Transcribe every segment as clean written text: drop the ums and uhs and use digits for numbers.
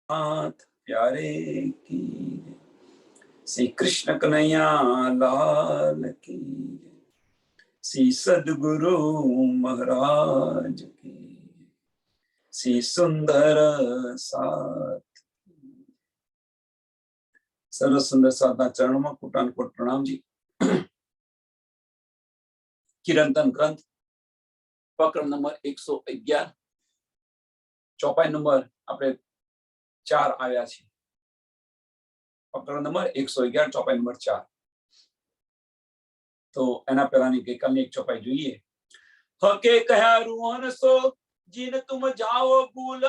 नाथ प्यारे की श्री कृष्ण कन्हैया लाल की, श्री सद्गुरु महाराज की, श्री सुंदर साथ सर्व सुंदर साधना चरणों में कोटान कोट प्रणाम जी। किरंतन ग्रंथ प्रकरण नंबर 111 ચોપાઈ નંબર આપણે 4 આવ્યા છે। પ્રકરણ નંબર 111 ચોપાઈ નંબર 4। તો એના પહેલાની ગઈકાલની એક ચોપાઈ જોઈએ। હકે કહ્યા રૂહન સો જીન તુમ જાઓ ભૂલ,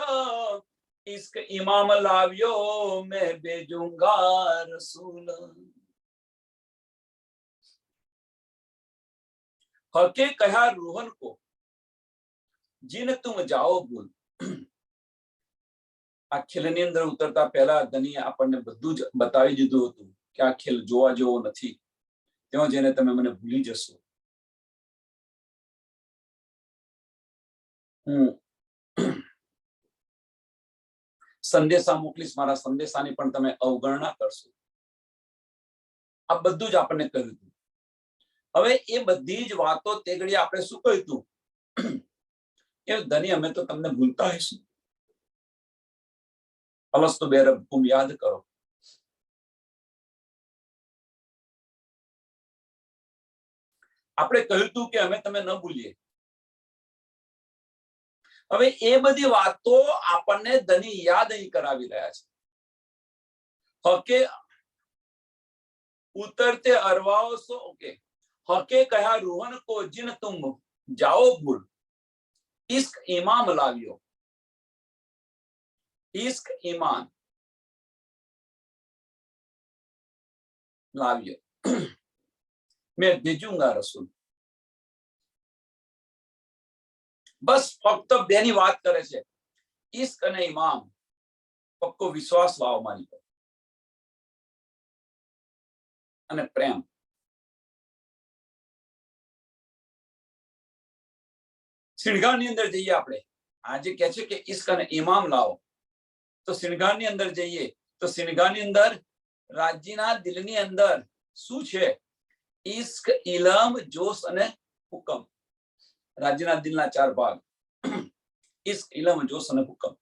इश्क इमाम लावियो मैं भेजूंगा रसूल। हके कहा रोहन को जिन तुम जाओ भूल। आ खेलनी अंदर उतरता पहला धनी આપણને બધું જ બતાવી દીધું હતું કે આ ખેલ જોવા જેવો નથી, ત્યાં જઈને તમે મને ભૂલી જશો। હું સંદેશા મોકલીશ, મારા સંદેશાની પણ તમે અવગણના કરશો। આ બધું જ આપણને કહ્યું હતું। હવે એ બધી જ વાતો તે ઘડી આપણે શું કહ્યું હતું કે ધની અમે તો તમને ભૂલતા હશું। અલસ્તુ બેરબ્બુમ યાદ કરો। આપણે કહ્યું હતું કે અમે તમે ન ભૂલીએ। હવે એ બધી વાતો આપણને ધની યાદ અહીં કરાવી રહ્યા છે। હકે उतरते अरवाओ सो ओके। हके कहा रोहन को जिन तुम जाओ भूल, इश्क ईमान लावियो। इश्क ईमान लावियो मैं भेजूंगा रसूल। बस फक्त बेनी बात करे छे, इश्क अने ईमान, पक्को विश्वास लावो मारी पर अने प्रेम। श्रृंगारनी अंदर जईए आपणे। आज कहे छे के इश्क अने ईमान लावो, तो श्रृंगारनी अंदर जईए तो श्रृंगारनी अंदर राजीना दिलनी अंदर શું છે? इश्क, इलम, जोश अने हुकम। राजीना दिलना 4 भाग, इश्क, इलम, जोश अने हुकम।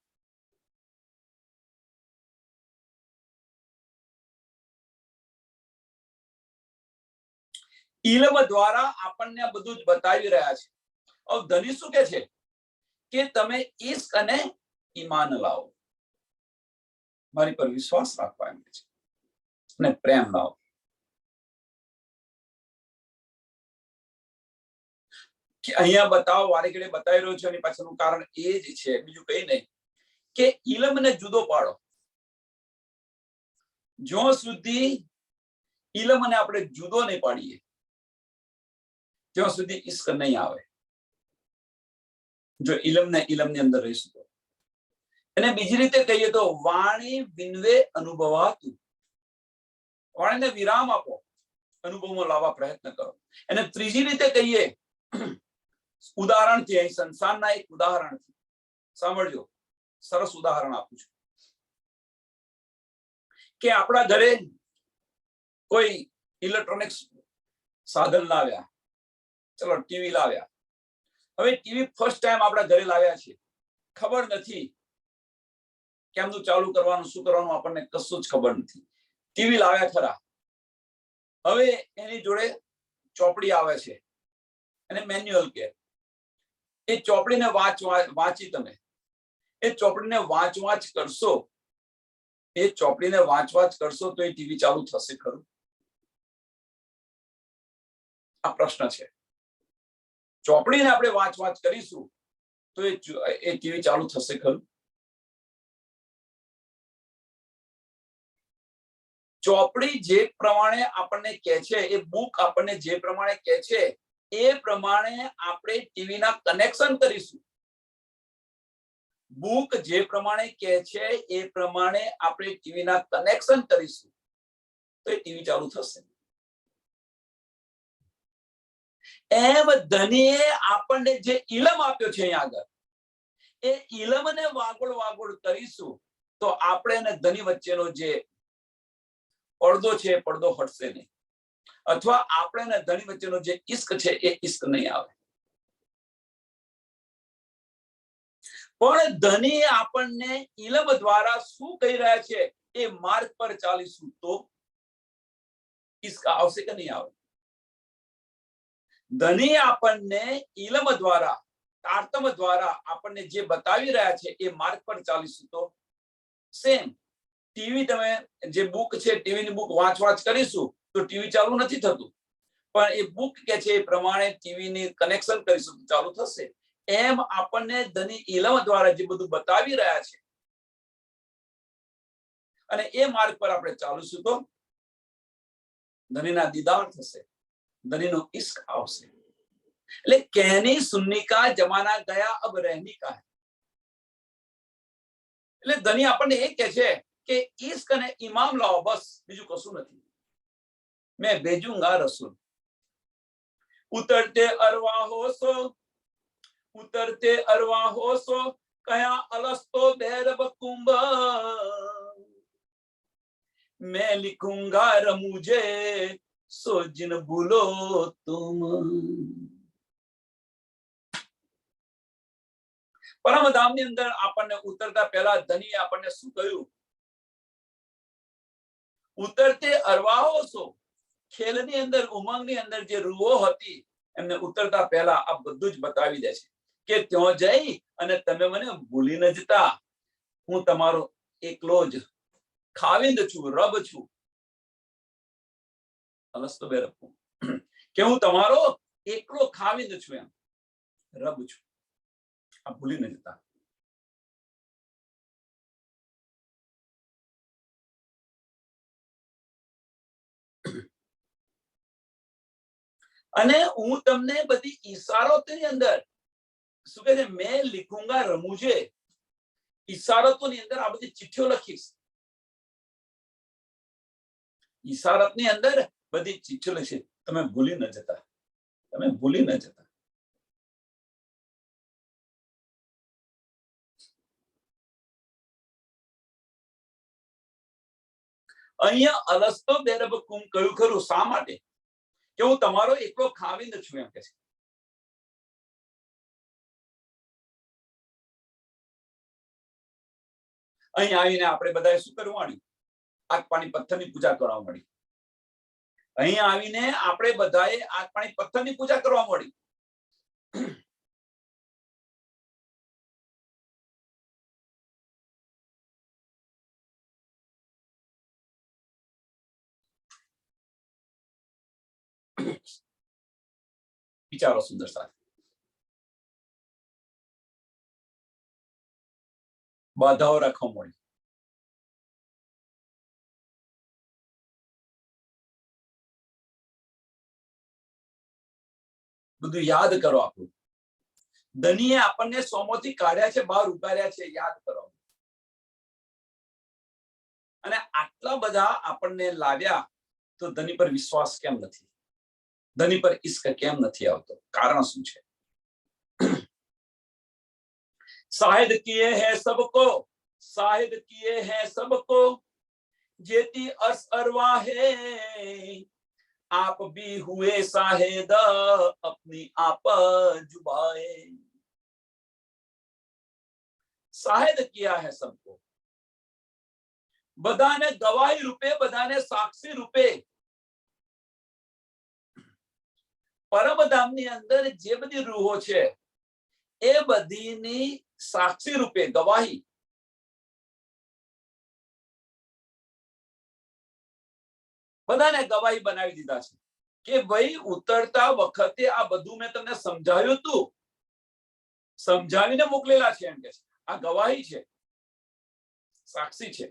इलम द्वारा આપણને આ બધું જ બતાવી રહ્યા છે। और ધની શું કહે છે કે તમે इश्क અને ईमान લાવો, મારી પર વિશ્વાસ રાખવા એમ છે, અને પ્રેમ લાવો। કે અહીંયા બતાવો વારે ઘડે બતાવી રહ્યો છે, એની પાછળનું કારણ એ જ છે, બીજું કંઈ નહીં, કે ઇલમને જુદો પાડો। જો સુધી ઇલમને આપણે જુદો નહીં પાડીએ ત્યાં સુધી ઇશ્ક નહીં આવે। જો ઇલમને ઇલમની અંદર રહીશું તો। અને બીજી રીતે કહીએ તો વાણી વિનવે અનુભવાતું, વાણીને વિરામ આપો, અનુભવમાં લાવવા પ્રયત્ન કરો। અને ત્રીજી રીતે કહીએ ઉદાહરણથી, અહીં સંસારના એક ઉદાહરણથી સાંભળજો, સરસ ઉદાહરણ આપું છું કે આપણા ઘરે કોઈ ઇલેક્ટ્રોનિક્સ સાધન લાવ્યા, ચલો ટીવી લાવ્યા। હવે ટીવી ફર્સ્ટ ટાઈમ આપણા ઘરે લાવ્યા છે, ખબર નથી કેમનું ચાલુ કરવાનું, શું કરવાનું, આપણને કશું જ ખબર નથી। ટીવી લાવ્યા ખરા, હવે એની જોડે ચોપડી આવે છે અને મેન્યુઅલ કે એ ચોપડીને વાંચી તમે એ ચોપડીને વાંચ કરશો, એ ચોપડીને વાંચ કરશો તો એ ટીવી ચાલુ થશે ખરું? આ પ્રશ્ન છે। ચોપડીને આપણે વાંચ કરીશું તો એ ટીવી ચાલુ થશે ખરું? ચોપડી જે પ્રમાણે આપણને કહે છે, એ બુક આપણને જે પ્રમાણે કહે છે એ પ્રમાણે આપણે ટીવીના કનેક્શન કરીશું। બુક જે પ્રમાણે કહે છે એ પ્રમાણે આપણે ટીવીના કનેક્શન કરીશું તો એ ટીવી ચાલુ થશે। એમ ધનીએ આપણને જે ઇલમ આપ્યો છે અહીંયા આગળ, એ ઇલમને વાગોળ કરીશું તો આપણે અને ધની વચ્ચેનો જે પડદો છે એ પડદો હટશે નહીં, અથવા આપણે અને ધની વચ્ચેનો જે ઇશ્ક છે એ ઇશ્ક નહીં આવે. પણ ધની આપણને ઇલમ દ્વારા શું કહી રહ્યા છે, એ માર્ગ પર ચાલીશું તો ઇશ્ક આવશે કે નહીં આવે. ધની આપણને ઇલમ દ્વારા, તારતમ દ્વારા આપણને જે બતાવી રહ્યા છે એ માર્ગ પર ચાલીશું તો સેમ. ટીવી, તમે જે બુક છે, ટીવીની બુક વાંચ કરીશું તો ટીવી ચાલુ નથી થતું, પણ એ બુક કે છે એ પ્રમાણે ટીવીની કનેક્શન કરીશું તો ચાલુ થશે. એમ આપણને ધની ઇલમ દ્વારા જે બધું બતાવી રહ્યા છે અને એ માર્ગ પર આપણે ચાલીશું તો ધનીના દીદાર થશે, ધનીનો ઇશ્ક આવશે. એટલે કહેની સુન્ની કા જમાના ગયા, અબ રહેની કા હૈ. એટલે ધની આપણને એ કહે છે કે ઇશ્ક અને ઇમામ લાવો, બસ, બીજું કશું નથી. મેં ભેજુંગા રસૂલ. ઉતરતે અરવાહો સો, ઉતરતે અરવાહો સો, કયા અલસ્તો બેરબ કુંભ, मैं लिखूंगा रमुझे सो जिन भूलो तुम. પરમધામની અંદર આપણને ઉતરતા પહેલા ધની આપણને શું કહ્યું? ઉતરતે અરવાહો છો, ખેલની અંદર, ઉમંગની અંદર જે રૂહો હતી એમને ઉતરતા પહેલા આ બધું જ બતાવી દે છે કે ત્યાં જઈ અને તમે મને ભૂલી ન જતા, હું તમારો એકલો જ ખાવિંદ છું, રબ છું. અલસ્તો બેરબ કે હું તમારો એકલો ખાવિંદ છું, એમ રબ છું. આ ભૂલી ન જતા. અને હું તમને બધી ઈશારતોની અંદર શું કહે છે, મેં લિખુંગા રમુજે, ઈશારતોની અંદર આ બધી ચિઠ્ઠીઓ લખીશ. ઈશારતની અંદર બધી ચિઠ્ઠીઓ લખીશ. તમે ભૂલી ન જતા, તમે ભૂલી ન જતા. અહીંયા અલસ્તો બેરબ કુમ કહ્યું ખરું, શા માટે? કે હું તમારો એકલો ખાવિંદ છું, એમ કે છે. અહીં આવીને આપણે બધાએ શું કરવું માંડ્યું? આગ પાણી પથ્થરની પૂજા કરવા મળી. અહીં આવીને આપણે બધાએ આગ પાણી પથ્થરની પૂજા કરવા મળી. વિચારો સુંદર સાથે. બાધાઓ રાખવા મળી. બધું યાદ કરો. આપણું ધનીએ આપણને સોમાંથી કાઢ્યા છે, બહાર ઉતાર્યા છે, યાદ કરો. અને આટલા બધા આપણને લાવ્યા તો ધની પર વિશ્વાસ કેમ નથી? ધની પર ઇશ્ક કેમ નથી આવતો? કારણ શું છે? शाहिद किए हैं सबको, शाहिद किए हैं सबको, जेती अर्श अरवा है, आप भी हुए शाहिद अपनी आप जुबाए. शाहिद किया है सबको, બધાને ગવાહી રૂપે, બધાને સાક્ષી રૂપે પરમધામની અંદર જે બધી રૂહો છે એ બધીની સાક્ષી રૂપે ગવાહી બધાને ગવાહી બનાવી દીધા છે કે ભાઈ ઉતરતા વખતે આ બધું મેં તમને સમજાવ્યું હતું, સમજાવીને મોકલેલા છે, એમ કે છે. આ ગવાહી છે, સાક્ષી છે.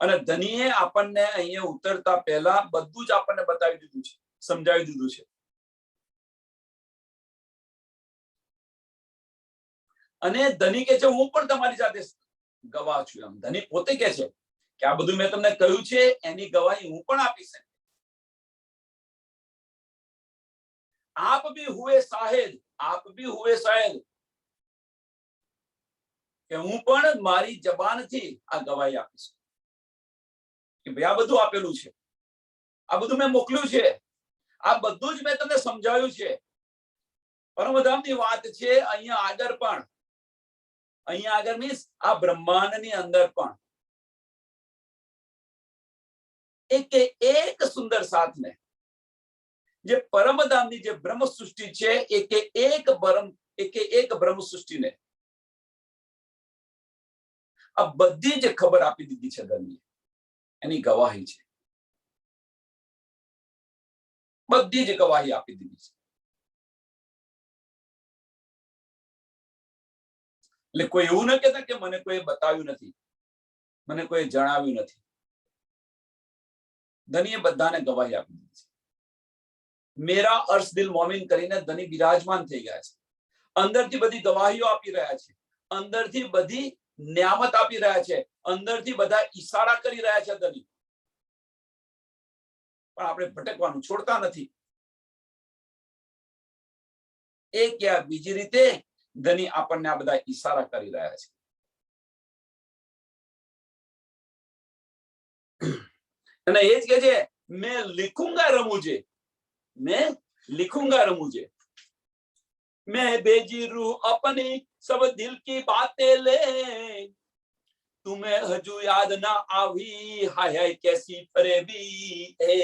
અને ધનીએ આપણને અહીંયા ઉતરતા પહેલા બધું જ આપણને બતાવી દીધું છે, સમજાવી દીધું છે. અને ધની કે છે હું પણ તમારી સાથે ગવાહ છું, એમ. ધની પોતે કે છે કે આ બધું મેં તમને કહ્યું છે, એની ગવાહી હું પણ આપીશ. આપ ભી હુએ શાહિદ, આપ ભી હુએ શાહિદ. કે હું પણ મારી જબાનથી આ ગવાહી આપીશ કે ભાઈ આ બધું આપેલું છે, આ બધું મેં મોકલ્યું છે, આ બધું જ મેં તમને સમજાવ્યું છે. પરમધામની વાત છે. અહીંયા આગળ પણ, અહીંયા આગળ મીન્સ આ બ્રહ્માંડની અંદર પણ એક સુંદર સાથને, જે પરમધામની જે બ્રહ્મ સૃષ્ટિ છે, એક બ્રહ્મ સૃષ્ટિને આ બધી જ ખબર આપી દીધી છે. ધનીએ એની ગવાહી છે, બધી જ ગવાહી આપી દીધી છે. એટલે કોઈ એવું ન કહેતા કે મને કોઈ બતાવ્યું નથી, મને કોઈ જણાવ્યું નથી. ધનીએ બધાને ગવાહી આપી દીધી છે. મેરા અર્શ દિલ મોમિન કરીને ધની બિરાજમાન થઈ ગયા છે. અંદરથી બધી ગવાહીઓ આપી રહ્યા છે, અંદરથી બધી નિયામત આપી રહ્યા છે, અંદરથી બધા ઈશારા કરી રહ્યા છે ધની. પણ આપણે ભટકવાનું છોડતા નથી. એક યા બીજી રીતે ધની આપણને આ બધા ઈશારા કરી રહ્યા છે. અને એ જ કે છે, મેં लिखूंगा रमूजे, मैं लिखूंगा रमूजे, मैं भेजी रूह अपनी सब दिल की बातें ले, तुम्हें हजू याद ना આવી, हाय हाय कैसी फरेबी है.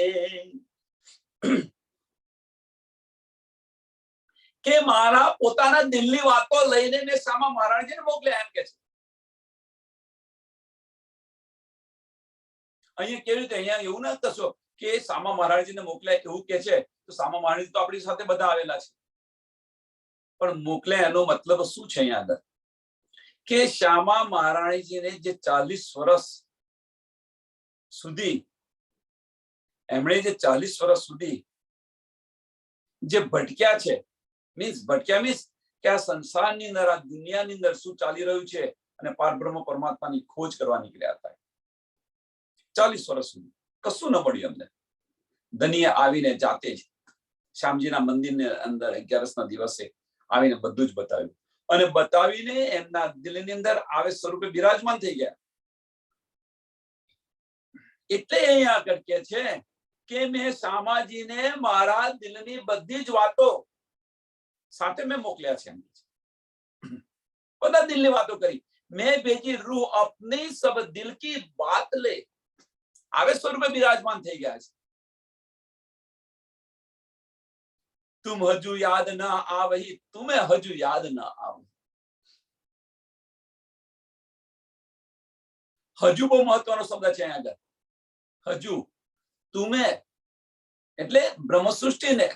કે મારા પોતાના દિલની વાતો લઈને મેં શામા મહારાજને મોકલ્યા એમ કે છે. અહીંયા કેવી રીતે, અહીંયા એવું ના કશો કે શામા મહારાજને મોકલ્યા એવું કે છે તો શામા મહારાજ તો આપણી સાથે બધા આવેલા છે. પણ મોકલ્યા એનો મતલબ શું છે અહીંયા આગળ? કે શામા મહારાણીજીને જે 40 વર્ષ સુધી, એમણે જે 40 વર્ષ સુધી જે ભટક્યા છે, ભટક્યા મીન્સ કે આ સંસારની અંદર, આ દુનિયાની અંદર શું ચાલી રહ્યું છે અને પારબ્રહ્મ પરમાત્માની ખોજ કરવા નીકળ્યા હતા. 40 વર્ષ સુધી કશું ન મળ્યું એમને. ધનીએ આવીને જાતે જ શ્યામજીના મંદિરની અંદર 11ના દિવસે આવીને બધું જ બતાવ્યું અને બતાવીને એમના દિલની અંદર આવેશ સ્વરૂપે બિરાજમાન થઈ ગયા. એટલે અહીંયા આગળ કે છે કે મેં શામાજીને મારા દિલની બધી જ વાતો સાથે મેં મોકલ્યા છે. બધા દિલની વાતો કરી. મેં ભેજી રૂહ અપની સબ દિલ કી બાત લે, આવેશ સ્વરૂપે બિરાજમાન થઈ ગયા છે. तुम हजू याद ना आवही, तुम्हें हजू याद ना आव. હજુ બહુ મહત્વનો શબ્દ છે અહીંયા આગળ. હજુ તુમે એટલે બ્રહ્મ સૃષ્ટિને,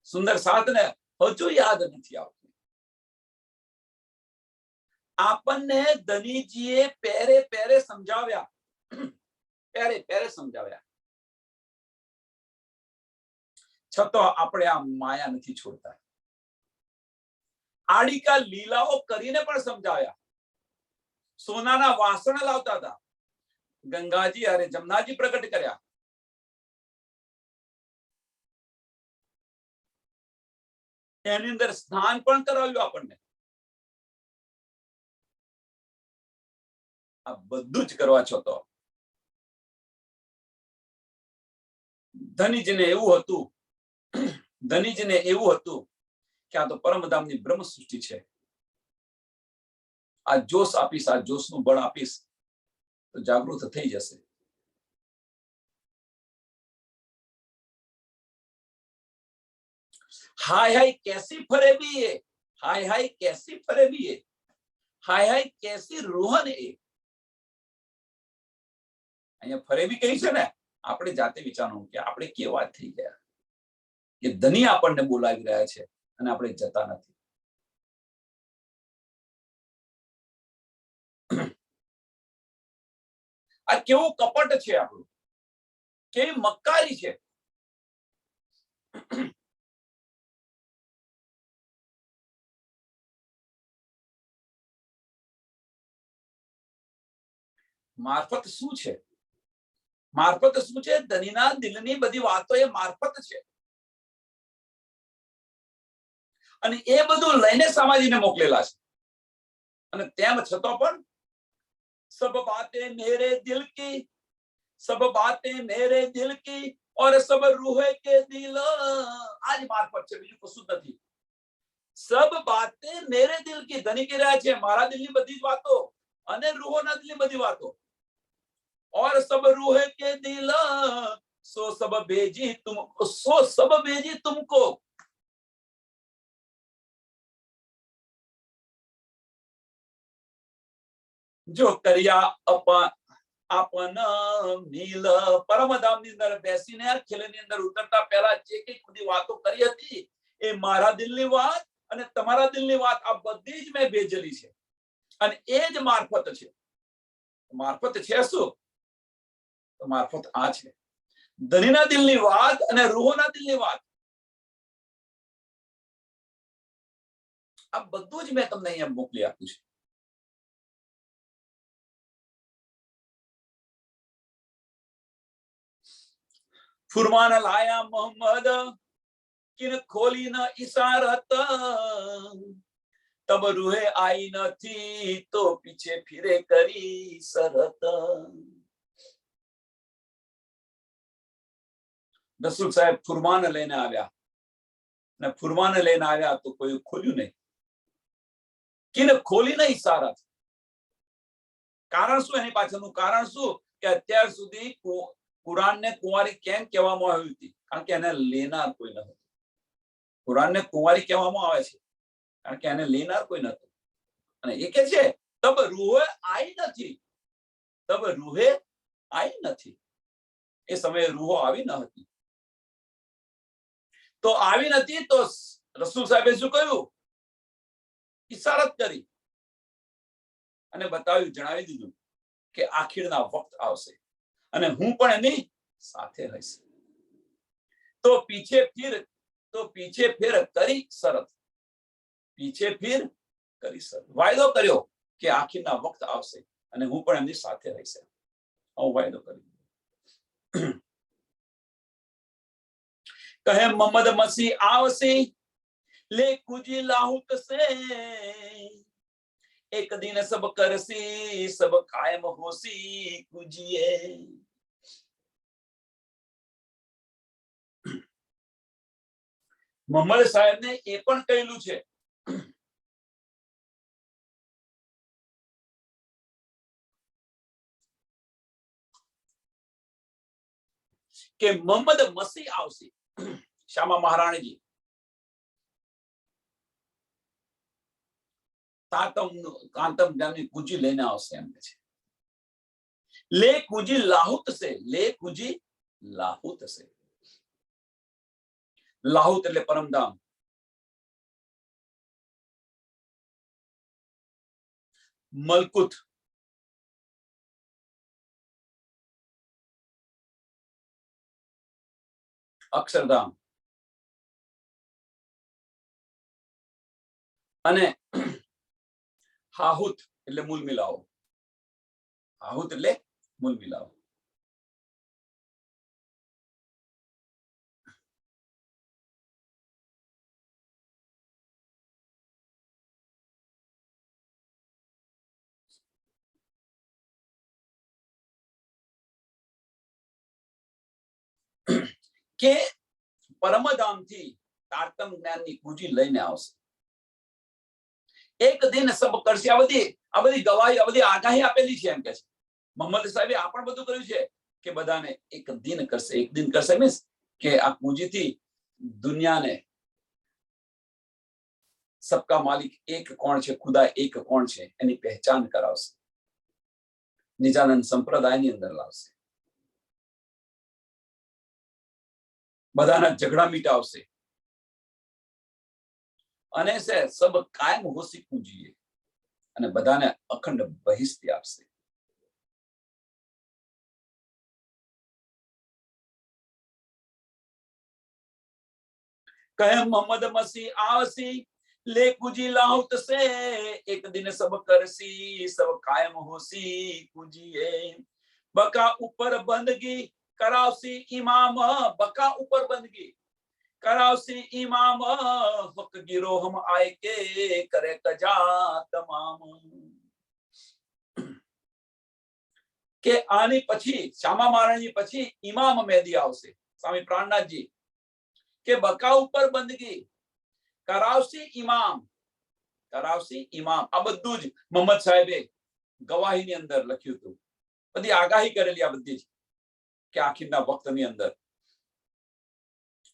સુંદર સાથને હજુ યાદ નથી આવતી. આપણને ધનીજીએ પેરે પેરે સમજાવ્યા, પેરે પેરે સમજાવ્યા, છતાં આપણે આ માયા નથી છોડતા. આડિકા લીલાઓ કરીને પણ સમજાવ્યા. સોનાના વાસણ લાવતા હતા, ગંગાજી અરે જમનાજી પ્રગટ કર્યા. એની અંદર સ્નાન પણ કરાવ્યું આપણને. આ બધું જ કરવા છતાં ધનીજીને એવું હતું, ધનીજીને એવું હતું કે આ તો પરમધામની બ્રહ્મ સૃષ્ટિ છે. આ જોશ આપીશ, આ જોશનું બળ આપીશ તો જાગૃત થઈ જશે. हाय हाय कैसी फरेबी है, हाय हाय कैसी फरेबी है, हाय हाय कैसी रोहन है. અહીંયા ફરેબી કહી છે ને, આપણે જાતે વિચારવું કે આપણે કેવા થઈ ગયા કે ધની આપણને બોલાવી રહ્યા છે અને આપણે જતા નથી. આ કેવું કપટ છે આપણું, કેવી મક્કારી છે. મારફત શું છે? મારફત શું છે? ધનીના દિલની બધી વાતો એ મારફત છે. અને એ બધું લઈને શામાજીને મોકલેલા છે. અને તેમ છતાં પણ सब बातें मेरे दिल की, सब बातें मेरे दिल की और सब रूह के दिल, आज मार्फत છે, બીજું કશું નથી. सब बातें मेरे दिल की, ધની કહી રહ્યા છે મારા દિલની બધી જ વાતો અને રૂહોના દિલની બધી વાતો. और सब रूह के दिल, सो सब भेजी तुम, सो सब भेजी तुमको. जो કર્યા આપન મિલ, પરમધામની અંદર બેસીને ખેલની અંદર ઉતરતા પહેલા જે કઈ બધી વાતો કરી હતી એ મારા દિલની વાત અને તમારા દિલની વાત આ બધી જ મેં ભેજેલી છે અને એ જ મારફત છે. મારફત છે શું? તો મારફત આ છે, ધનીના દિલની વાત અને રૂહોના દિલની વાત. આ બધું જ મેં તમને અહીંયા મોકલી આપ્યું છે. फुरमान लाया मोहम्मद, किन खोली न इशारत, तब रूहे आई न थी तो पीछे फिरे करी सरत. रसूल साहेब फुरमान लेने આવ્યા ને ફુરમાન લઈને આવ્યા તો કોઈ ખોલ્યું નહીં. કિન ખોલી ન ઇશારત. કારણ શું? એની પાછળનું કારણ શું કે અત્યાર સુધી કુરાનને કુંવારી કેમ કહેવામાં આવી હતી? કારણ કે એને લેનાર કોઈ ન હતું. કુરાનને કુંવારી કહેવામાં આવે છે કારણ કે એને લેનાર કોઈ નતું. અને એ કે છે તબ રૂહે આઈ નથી, તબ રૂહે આઈ નથી. એ સમયે રૂહો આવી ન હતી. તો આવી નથી તો રસૂલ સાહેબે શું કહ્યું? ઇશારત કરી અને બતાવ્યું, જણાવી દીધું કે આખીરના વખત આવશે અને હું પણ એની સાથે રહીશ. તો પીછે ફિર કરી શરત, પીછે ફિર કરી શરત. વાયદો કર્યો કે આખીરના વખત આવશે અને હું પણ એમની સાથે રહીશ. આવો વાયદો કર્યો. કહે મોહમ્મદ મસીહ આવશે, ले कुजी लाहुक से, एक दिन सब करसी, सब कायम होसी कुजिए. મોહમ્મદ સાહેબ ને એ પણ કહેલું છે કે મોહમ્મદ મસીહ આવશે. શ્યામા મહારાણીજી કાંતમ ગામની કુજી લઈને આવશે એમ કે છે. લે કુજી લાહુત સે, લે કુજી લાહુત સે. લાહુત એટલે પરમધામ. મલકુત અક્ષરધામ અને હાહુત એટલે મૂલ મિલાવો. હાહુત એટલે મૂલ મિલાવો. કે પરમધામથી તારતમ જ્ઞાનની કુજી લઈને આવશે. એક દિન સબ કરશે. આ બધી ગવાહી, આ બધી આગાહી આપેલી છે એમ કે છે. મોહમ્મદ સાહેબે આ પણ બધું કર્યું છે કે બધાને એક દિન કરશે. એક દિન કરશે મીન્સ કે આ કુજીથી દુનિયાને सबका मालिक एक कौन છે, खुदा एक कौन છે એની પહેચાન કરાવશે. નિજાનંદ સંપ્રદાયની અંદર લાવશે. બધાના ઝઘડા મિટાવશે અને સબ કાયમ હોશી કુજીએ અને બધાને અખંડ બહિષ્ટી આપશે. કહે મોહમ્મદ મસીહ આવશે, ले कुजी लाहुत से, एक दिन सब करसी, सब कायम होसी कुजिए. बका ऊपर बंदगी करावसी इमाम, बका ऊपर बंदगी करावसी इमाम, हक गिरो हम आए के करे कजा तमाम. કે આની પછી શ્યામા મહારાજની પછી ઇમામ મહેદી આવશે, સ્વામી પ્રાણનાથજી, કે બકા ઉપર બંદગી કરાવશે ઇમામ, કરાવશે ઇમામ. આ બધું જ મોહમ્મદ સાહેબે ગવાહીની અંદર લખ્યું હતું, બધી આગાહી કરેલી આ બધી જ, કે આખીરના વખતની અંદર.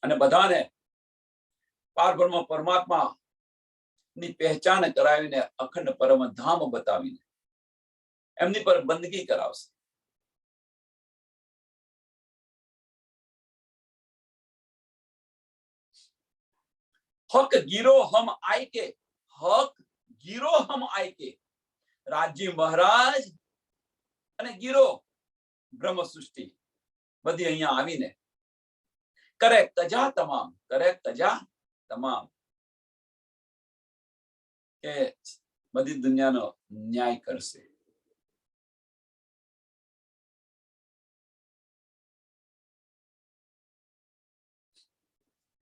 અને બધાને પારબ્રહ્મ પરમાત્મા ની પહેચાન કરાવીને અખંડ પરમધામ બતાવીને એમની પર બંદગી કરાવશે. હક ગીરો હમ આય કે, હક ગીરો હમ આય કે, રાજજી મહારાજ અને ગીરો બ્રહ્મ સૃષ્ટિ બધી અહીંયા આવીને કરે તજા તમામ, કરે તજા તમામ, કે બધી દુનિયાનો ન્યાય કરશે.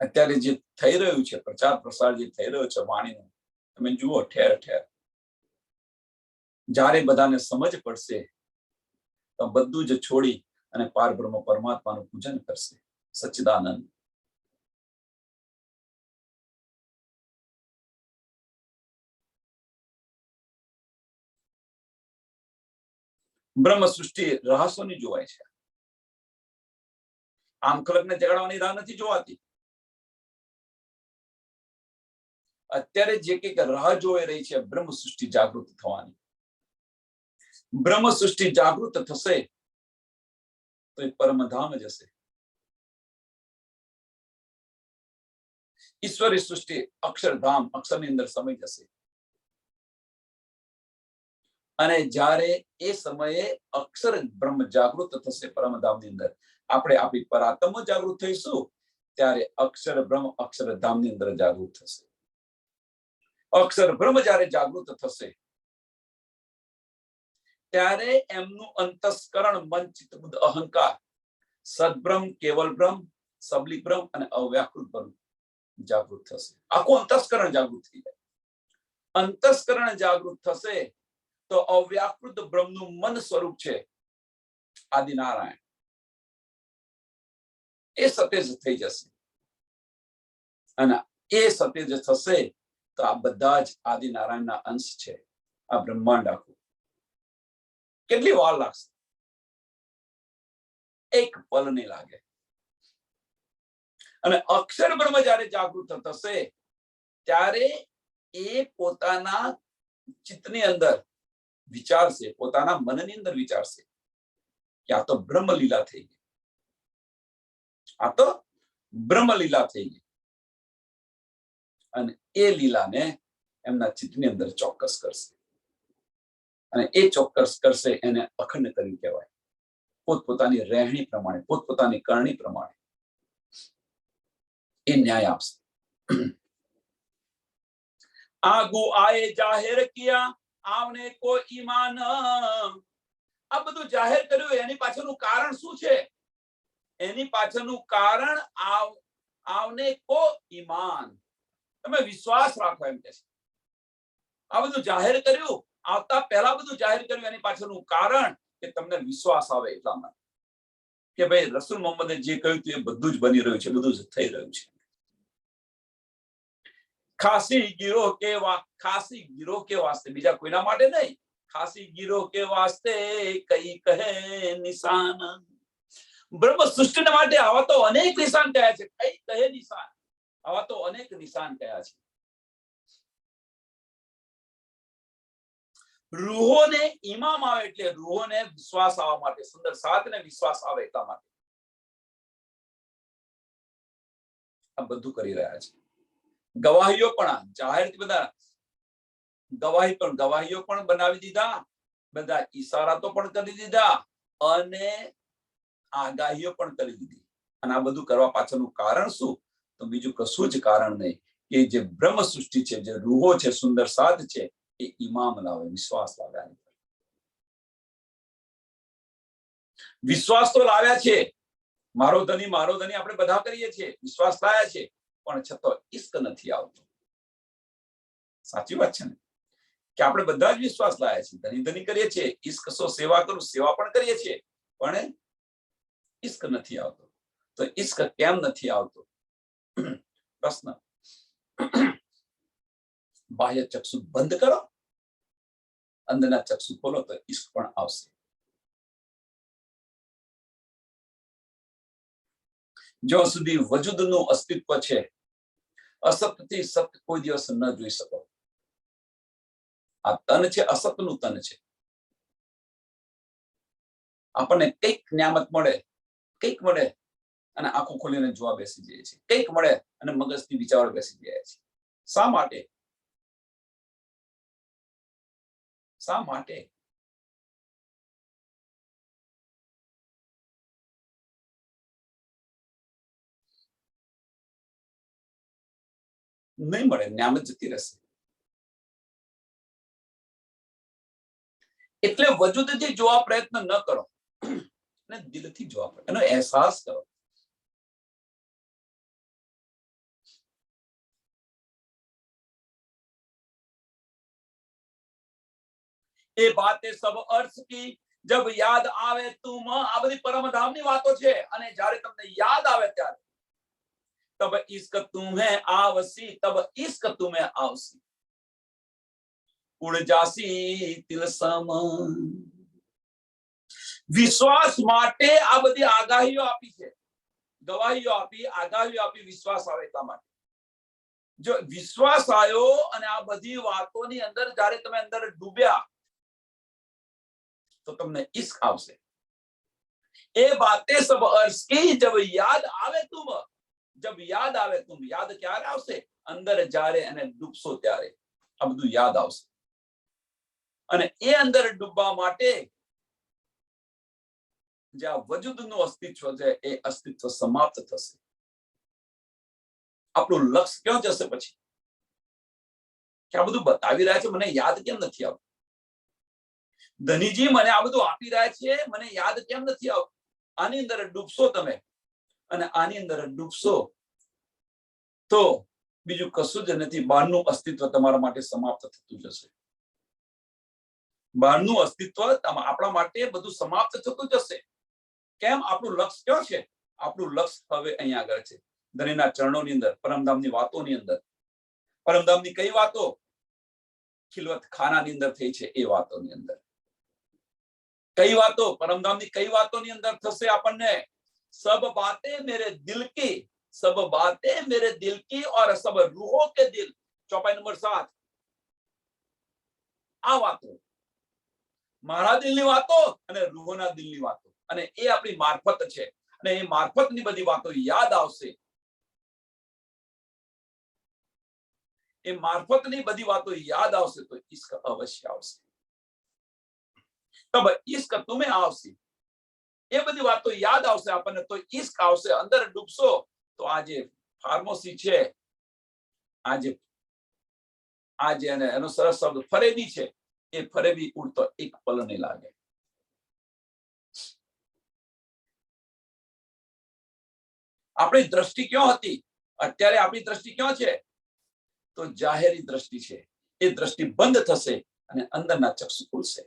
અત્યારે જે થઈ રહ્યું છે પ્રચાર પ્રસાર જે થઈ રહ્યો છે વાણીનો, તમે જુઓ ઠેર ઠેર. જ્યારે બધાને સમજ પડશે તો બધું જ છોડી અને પારબ્રહ્મ પરમાત્માનું પૂજન કરશે. સચ્ચિદાનંદ. બ્રહ્મ સૃષ્ટિ રહસ્યોની જોવાય છે. આમ ખલકને જગાડવાની રાહ નથી જોવાતી. અત્યારે જે કંઈક રાહ જોઈ રહી છે બ્રહ્મ સૃષ્ટિ જાગૃત થવાની. બ્રહ્મ સૃષ્ટિ જાગૃત થશે તો એ પરમધામ જશે. ઈશ્વરી સૃષ્ટિ અક્ષરધામ, અક્ષરની અંદર સમય જશે. અને જ્યારે એ સમયે અક્ષર બ્રહ્મ જાગૃત થશે પરમધામની અંદર, આપણે આપણી પરાત્મ જાગૃત થઈશું, ત્યારે અક્ષર બ્રહ્મ અક્ષરધામની અંદર જાગૃત થશે. અક્ષર બ્રહ્મ જ્યારે જાગૃત થશે ત્યારે એમનું અંતસ્કરણ મન ચિત્ત બુદ્ધ અહંકાર સદબ્રહ્મ, કેવલ બ્રહ્મ, સબલી બ્રહ્મ અને અવ્યાકૃત બ્રહ્મ જાગૃત થશે. આખું અંતસ્કરણ જાગૃત થઈ જાય. અંતસ્કરણ જાગૃત થશે તો અવ્યાકૃત બ્રહ્મનું મન સ્વરૂપ છે આદિનારાયણ, એ સતેજ થઈ જશે. અને એ સતેજ થશે તો આ બધા જ આદિનારાયણના અંશ છે. આ બ્રહ્માંડ આખું કેટલી વાર લાગશે? એક પલ નહીં લાગે. અને અક્ષર બ્રહ્મ જ્યારે જાગૃત થશે ત્યારે એ પોતાના ચિત્તની અંદર વિચારશે, પોતાના મનની અંદર વિચારશે કે આ તો બ્રહ્મ લીલા થઈ ગઈ, આ તો બ્રહ્મ લીલા થઈ ગઈ. અને એ લીલાને એમના ચિત્તની અંદર ચોક્કસ કરશે. અને એ ચોક્કસ કરશે એને અખંડ કર્યું કહેવાય. પોતપોતાની રહેણી પ્રમાણે, પોતપોતાની કરણી પ્રમાણે એ ન્યાય આપશે. આગુ આયે જાહેર કિયા આવને કો ઈમાન. આ બધું જાહેર કર્યું એની પાછળનું કારણ શું છે? એની પાછળનું કારણ આવને કો ઈમાન, તમે વિશ્વાસ રાખો એમ કે છે. આ બધું જાહેર કર્યું, આવતા પહેલા બધું જાહેર કર્યું, એની પાછળનું કારણ કે તમને વિશ્વાસ આવે એટલામાં, કે ભાઈ રસૂલ મોહમ્મદે જે કહ્યું હતું એ બધું જ બની રહ્યું છે, બધું જ થઈ રહ્યું છે. ખાસી ગીરો કે વાસ્તે, બીજા કોઈના માટે નહીં, ખાસી ગીરો કે વાસ્તે કઈ કહે નિશાન. બ્રહ્મ સૃષ્ટિ માટે આવા તો અનેક નિશાન કયા છે. કઈ કહે નિશાન, આવા તો અનેક નિશાન કયા છે. રૂહોને ઈમામ આવે એટલે રૂહોને વિશ્વાસ આવવા માટે, સુંદર સાથને વિશ્વાસ આવે એટલા માટે આ બધું કરી રહ્યા છે. ગવાહીઓ પણ જાહેર, બધા ગવાહીઓ પણ બનાવી દીધા, બધા ઈશારાતો પણ કરી દીધા અને આગાહીઓ પણ કરી દીધી. અને આ બધું કરવા પાછળનું કારણ શું? તો બીજું કશું જ કારણ નહીં કે જે બ્રહ્મ સૃષ્ટિ છે, જે રૂહો છે, સુંદર સાત છે, એ ઈમામ લાવે, વિશ્વાસ લાવે. વિશ્વાસ તો લાવ્યા છે. મારો ધની આપણે બધા કરીએ છીએ, વિશ્વાસ લાયા છે, પણ છતાં ઈશ્ક નથી આવતો. સાચી વાત છે ને? કે આપણે બધા જ વિશ્વાસ લાયા છીએ, ધની ધની કરીએ છીએ, ઈશ્ક સો સેવા કરું, સેવા પણ કરીએ છીએ, પણ ઈશ્ક નથી આવતો. તો ઈશ્ક કેમ નથી આવતો? પ્રશ્ન. બાહ્ય ચક્ષુ બંધ કરો, અંદરના ચક્ષુ ખોલો તો ઈશ્ક પણ આવશે. જો સુધી વજૂદનું અસ્તિત્વ છે, અસતથી સત કોઈ દિવસ ન જોઈ શકો. આ તન છે, અસતનું તન છે. આપણને કંઈક નિયામત મળે, કંઈક મળે અને આંખો ખોલીને જોવા બેસી જાય છે, કંઈક મળે અને મગજથી વિચારો બેસી જાય છે. શા માટે? શા માટે? નહીં મળે, નિયામત જતી રહેશે. એટલે વજૂદથી જોવા પ્રયત્ન ન કરો અને દિલથી જોવા, એનો અહેસાસ કરો. એ બાતે સબ અર્થ કી જબ યાદ આવે તુમ. આ બધી પરમધામની વાતો છે, અને જ્યારે તમને યાદ આવે ત્યારે તબ ઈશ્ક તુમ્હે આવસી, તબ ઈશ્ક તુમ્હે આવસી. ઉડ જાસી તિલસમ. વિશ્વાસ માટે આ બધી આગાહીઓ આપી છે, ગવાહીઓ આપી, આગાહીઓ આપી. વિશ્વાસ આવે એટલા માટે. જો વિશ્વાસ આવ્યો અને આ બધી વાતોની અંદર જ્યારે તમે અંદર ડૂબ્યા તો તમને ઈશ્ક આવશે. એ બાતે સબ અર્શ કી જબ યાદ આવે તુમ. જબ યાદ આવે તુમ. યાદ ક્યારે આવશે? અંદર જ્યારે અને ડૂબશો ત્યારે આ બધું યાદ આવશે. અને એ અંદર ડૂબવા માટે જે આ વજૂદનું અસ્તિત્વ છે, એ અસ્તિત્વ સમાપ્ત થશે. આપણું લક્ષ્ય ક્યાં જશે પછી? કે આ બધું બતાવી રહ્યા છે, મને યાદ કેમ નથી આવતું? ધનીજી મને આ બધું આપી રહ્યા છે, મને યાદ કેમ નથી આવતું? આની અંદર ડૂબશો તમે, અને આની અંદર ડૂબશો તો બીજું કશું જ નથી. બહારનું અસ્તિત્વ તમારા માટે સમાપ્ત થતું જશે. બહારનું અસ્તિત્વ આપણા માટે બધું સમાપ્ત થતું જશે. કેમ? આપણું લક્ષ્ય ક્યાં છે? આપણું લક્ષ્ય હવે અહીંયા આગળ છે, ધણીના ચરણોની અંદર, પરમધામની વાતોની અંદર. પરમધામની કઈ વાતો? ખિલવત ખાનાની અંદર થઈ છે એ વાતોની અંદર. કઈ વાતો? પરમધામની કઈ વાતોની અંદર થશે આપણને? સબ બાતે મેરે દિલ કી, સબ બાતે મેરે દિલ કી और सब रूहों के दिल. ચોપાઈ નંબર 7. આ વાતો મારા દિલની વાતો અને રૂહોના દિલની વાતો, અને એ આપણી મારફત છે, અને એ મારફતની બધી વાતો યાદ આવશે. એ મારફતની બધી વાતો યાદ આવશે તો ઈશ્ક અવશ્ય આવશે. તબ ઈશ્ક તુમે આવશે. એ બધી વાતો યાદ આવશે આપણને તો ઈશ્ક આવશે. અંદર ડૂબશો તો આજે ફાર્મસી છે, આજે એનો સરસ શબ્દ ફરેબી છે, એ ફરેબી ઉડતો એક પલ નહીં લાગે. આપણી દ્રષ્ટિ ક્યાં હતી? અત્યારે આપણી દ્રષ્ટિ ક્યાં છે? તો જાહેરી દ્રષ્ટિ છે. એ દ્રષ્ટિ બંધ થશે અને અંદરના ચક્ષુ ખુલશે.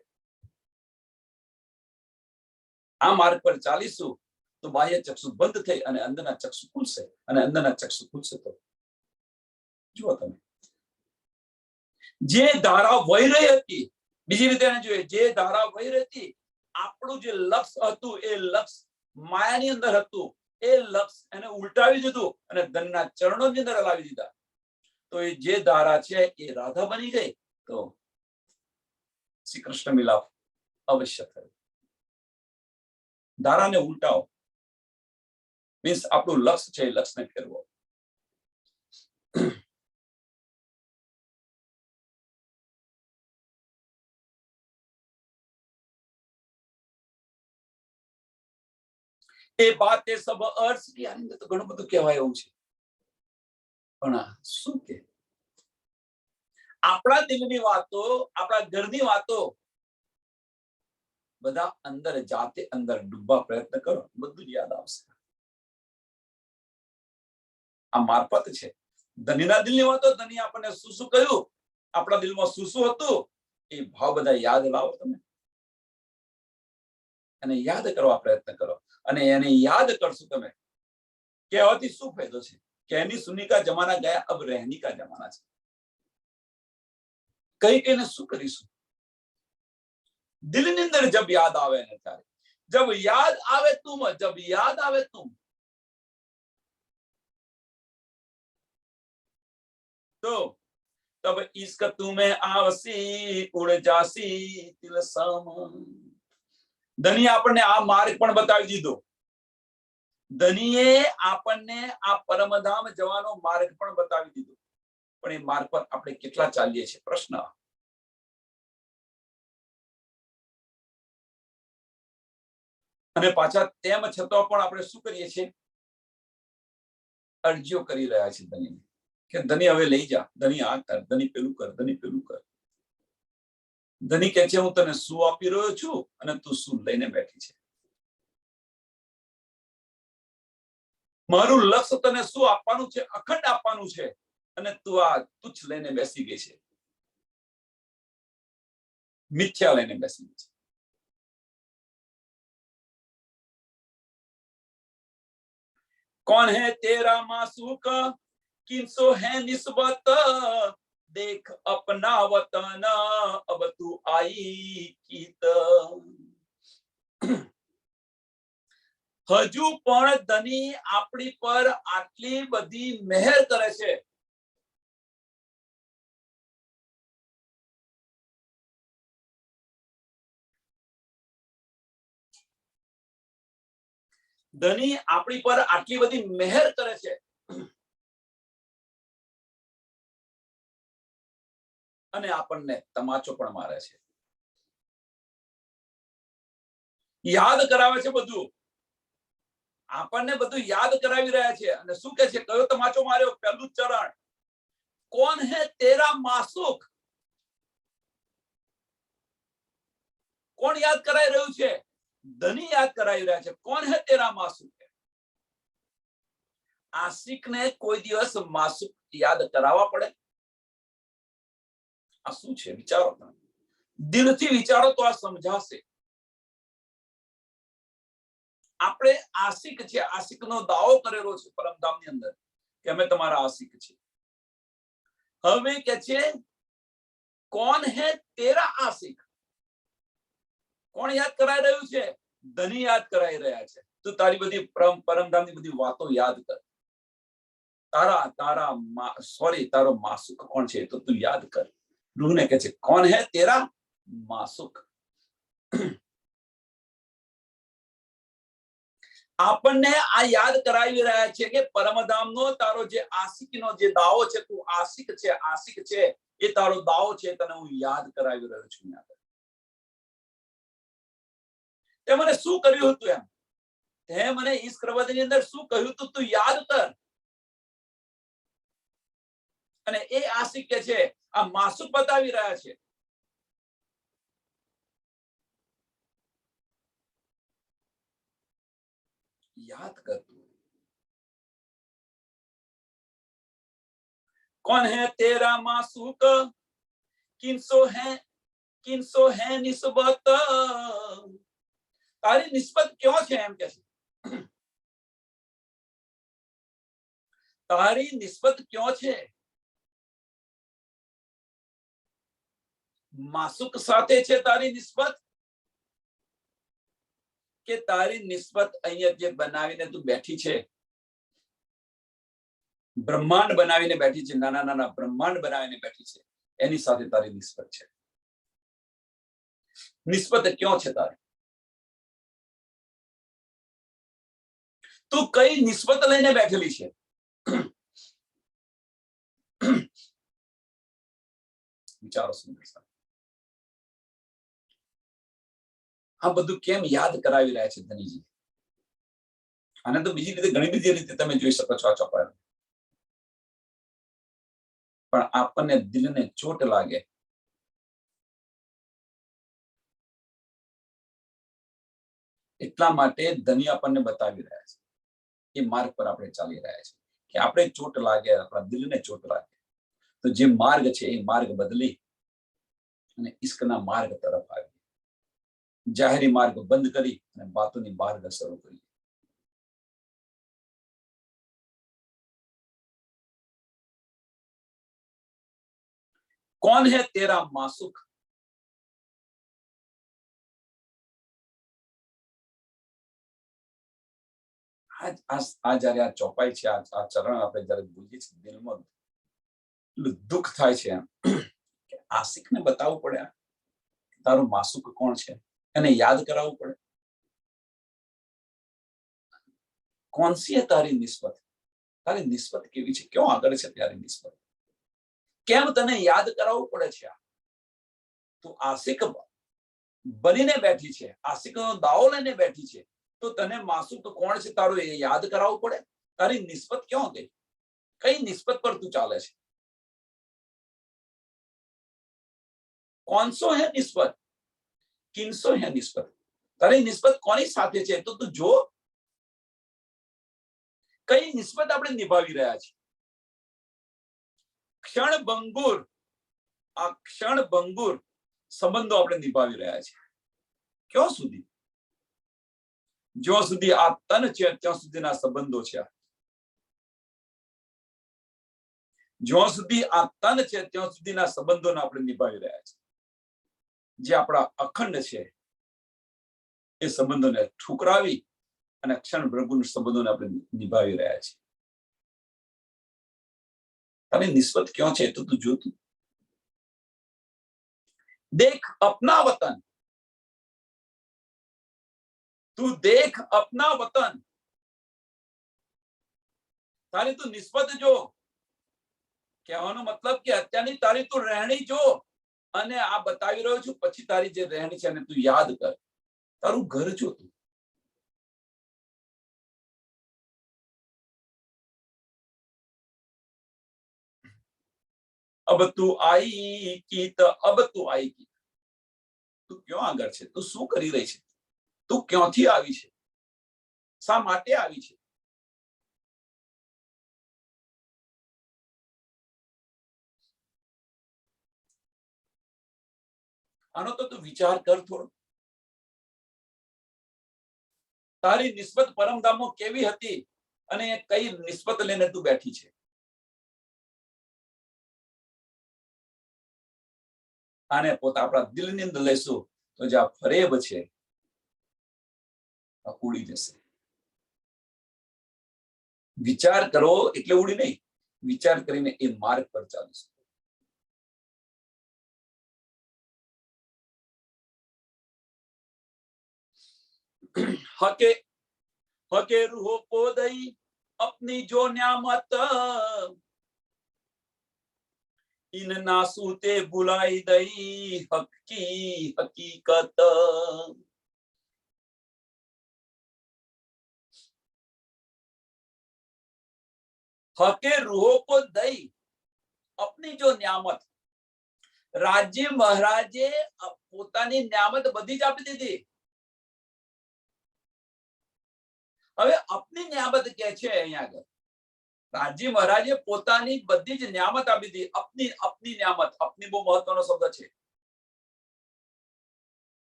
આ માર્ગ પર ચાલીશું તો બાહ્ય ચક્ષુ બંધ થઈ અને અંદરના ચક્ષુ ખુલશે, અને અંદરના ચક્ષુ ખુલશે તો જુઓ તમે જે ધારા વહી રહી હતી, બીજી રીતે જોઈએ, જે ધારા વહી રહી હતી, આપણું જે લક્ષ્ય હતું એ લક્ષ્ય માયાની અંદર હતું, એ લક્ષ્ય એને ઉલટાવી દીધું અને ધનના ચરણોની અંદર લાવી દીધા. તો એ જે ધારા છે એ રાધા બની ગઈ તો શ્રી કૃષ્ણ મિલાપ અવશ્ય થયું. ધારાને ઉલટાવો મીન્સ આપણું લક્ષ્ય છે, લક્ષ્યને ફેરવો. એ બાતે સબ અર્થ કી. આની અંદર તો ઘણું બધું કહેવાય એવું છે, પણ શું કે આપણા દિલની વાતો, આપણા ઘરની વાતો બધા અંદર જાતે અંદર ડૂબવા પ્રયત્ન કરો, બધું યાદ આવશે. આ મારફત છે. ધનીના દિલની વાતો, ધની આપણને શું શું કહ્યું, આપણા દિલમાં શું શું હતું, એ ભાવ બધા યાદ લાવો તમે અને યાદ કરવા પ્રયત્ન કરો અને એને યાદ કરશો તમે કહેવાથી શું ફાયદો છે कहनी सुनी का जमाना गया अब रहनी का जमाना છે કઈ કઈને શું કરીશું દિલની અંદર જબ યાદ આવે ને ત્યારે जब याद आवे तुम जब याद आवे तुम तो तब इश्क तुम्हें आवसी उड़ जासी तिलसम ધની આપણને આ માર્ગ પણ બતાવી દીધો ધનીએ આપણને આ પરમધામ જવાનો માર્ગ પણ બતાવી દીધો પણ એ માર્ગ પર આપણે કેટલા ચાલીએ છીએ પ્રશ્ન અને પાછા તેમ છતાં પણ આપણે શું કરીએ છીએ અરજીઓ કરી રહ્યા છે ધનીને કે ધની હવે લઈ જા ધની આ કર ધની પેલું કર ધની પેલું કર ધની કહે છે હું તને શું આપી રહ્યો છું અને તું શું લઈને બેઠી છે મારું લક્ષ્ય તને શું આપવાનું છે અખંડ આપવાનું છે અને તું આ તુચ્છ લઈને બેસી ગઈ છે મિથ્યા લઈને બેસી ગઈ છે कौन है तेरा मासूक किनसो है निस्बत देख अपना वतन अब तू आई कीत हजू पण धनी आपणी पर आटली बधी मेहर करे छे ધની આપણી પર આટલી બધી મહેર કરે છે અને આપણને તમાચો પણ મારે છે યાદ કરાવે છે બધું આપણને બધું યાદ કરાવી રહ્યા છે અને શું કહે છે કયો તમાચો માર્યો પહેલું ચરણ કોણ હે તેરા માસુક કોણ યાદ કરાવી રહ્યું છે ધની યાદ કરાવી રહ્યા છે કોણ હે તેરા માસુક આશિક ને કોઈ દિવસ માસુક યાદ કરાવવા પડે આ શું છે વિચારો દિલથી વિચારો તો આ સમજાશે આપણે આશિક છે આશિકનો દાવો કરેલો છે પરમધામની અંદર કે અમે તમારા આશિક છે હવે કે છે કોણ હે તેરા આશિક કોણ યાદ કરાવી રહ્યું છે ધની યાદ કરાવી રહ્યા છે તું તારી બધી પરમધામની બધી વાતો યાદ કર તારો માસુક કોણ છે તો તું યાદ કર રૂહને કહે છે કોણ હે તેરા માસુક આપણને આ યાદ કરાવી રહ્યા છે કે પરમધામનો તારો જે આશિકનો જે દાવો છે તું આશિક છે એ તારો દાવો છે તને હું યાદ કરાવી રહ્યો છું તે મને શું કર્યું હતું એમ તે મને ઈશ્ક પ્રવચનની અંદર શું કહ્યું હતું તું યાદ કર અને એ આશિક કે છે આ માસુક બતાવી રહ્યા છે યાદ કર कौन है तेरा मासूक किनसो है निस्बत तारी निस्बत क्यों છે એમ કે છે તારી નિસ્બત ક્यों છે માસુક સાથે છે તારી નિસ્બત કે તારી નિસ્બત અહીંયા જે બનાવીને તું બેઠી છે બ્રહ્માંડ બનાવીને બેઠી છે નાના નાના બ્રહ્માંડ બનાવીને બેઠી છે એની સાથે તારી નિસ્બત છે નિસ્બત ક્यों છે તારી તું કઈ નિસ્બત લઈને બેઠેલી છે વિચારો સુંદર આ બધું કેમ યાદ કરાવી રહ્યા છે ધનીજી આને તો બીજી રીતે ઘણી બધી રીતે તમે જોઈ શકો છો આ ચોપડા પણ આપણને દિલને ચોટ લાગે એટલા માટે ધની આપણને બતાવી રહ્યા છે એ માર્ગ પર આપણે ચાલી રહ્યા છે કે આપણે ચોટ લાગે આપણા દિલને ચોટ લાગે તો જે માર્ગ છે એ માર્ગ બદલી અને ઇશ્કના માર્ગ તરફ આવીએ, જાહેરી માર્ગ બંધ કરી અને બાતોની માર્ગ શરૂ કરીએ. कौन है तेरा मासुक? આ જયારે આ ચોપાઈ છે, આ ચરણ આપણે જયારે બોલીએ છીએ, દિલમાં દુઃખ થાય છે કે આશિકને બતાવવું પડે તારું માસુક કોણ છે, એને યાદ કરાવવું પડે. કોણ સી તારી નિસ્બત, તારી નિસ્બત કેવી છે, ક્યાં આગળ છે તારી નિસ્બત, કેમ તને યાદ કરાવવું પડે છે? તું આશિક બનીને બેઠી છે, આશિકનો દાવો લઈને બેઠી છે, તો તને માસુક કોણ છે તારું એ યાદ કરાવવું પડે. તારી નિસ્બત ક્યાં ગઈ, કઈ નિસ્બત પર તું ચાલે છે? કોનસો હે નિસ્બત, કિનસો હે નિસ્બત, તારી નિસ્બત કોની સાથે છે તો તું જો. કઈ નિસ્બત આપણે નિભાવી રહ્યા છીએ? ક્ષણભંગુર, આ ક્ષણભંગુર સંબંધો આપણે નિભાવી રહ્યા છીએ. ક્યાં સુધી? જ્યાં સુધી આ તન છે ત્યાં સુધીના સંબંધો છે. જ્યાં સુધી આ તન છે ત્યાં સુધીના સંબંધોને આપણે નિભાવી રહ્યા છીએ. જે આપણા અખંડ છે એ સંબંધોને ઠુકરાવી અને ક્ષણભંગુર સંબંધોને આપણે નિભાવી રહ્યા છીએ. તારી નિસ્બત ક્યાં છે તો તું જોતું. देख अपना वतन, तू देख अपना वतन, तारी तू निस्बत जो. કહેવાનો મતલબ કે અત્યારની તારી તું રહેણી જો, અને આ બતાવી રહ્યો છું પછી તારી જે રહેણી છે એને તું યાદ કર. તારું ઘર જો તું. अब तू आई की तो अब तू आई की, તું ક્યાં આગળ છે, તું શું કરી રહી છે, તું ક્યાંથી આવી છે, શા માટે આવી છે? આનો તો તું વિચાર કર થોડો. તારી નિસ્બત પરમધામો કેવી હતી અને કઈ નિસ્બત લઈને તું બેઠી છે? આને પોતા આપણા દિલની અંદર લેશું તો જે આ ફરેબ છે ઉડી જશે. વિચાર કરો એટલે ઉડી નહીં, વિચાર કરીને એ માર્ગ પર ચાલીશું. हके हके रूह को दई अपनी जो न्यामत, इन नासूते बुलाई दई हक की हकीकत. हके रूह को दई अपनी जो न्यामत, રાજ્ય મહારાજે પોતાની ન્યામત બધી જ આપી દીધી. હવે અપની ન્યામત કે છે અહીંયા આગળ. રાજ્ય મહારાજે પોતાની બધી જ ન્યામત આપી દીધી. અપની અપની ન્યામત, અપની બહુ મહત્વનો શબ્દ છે.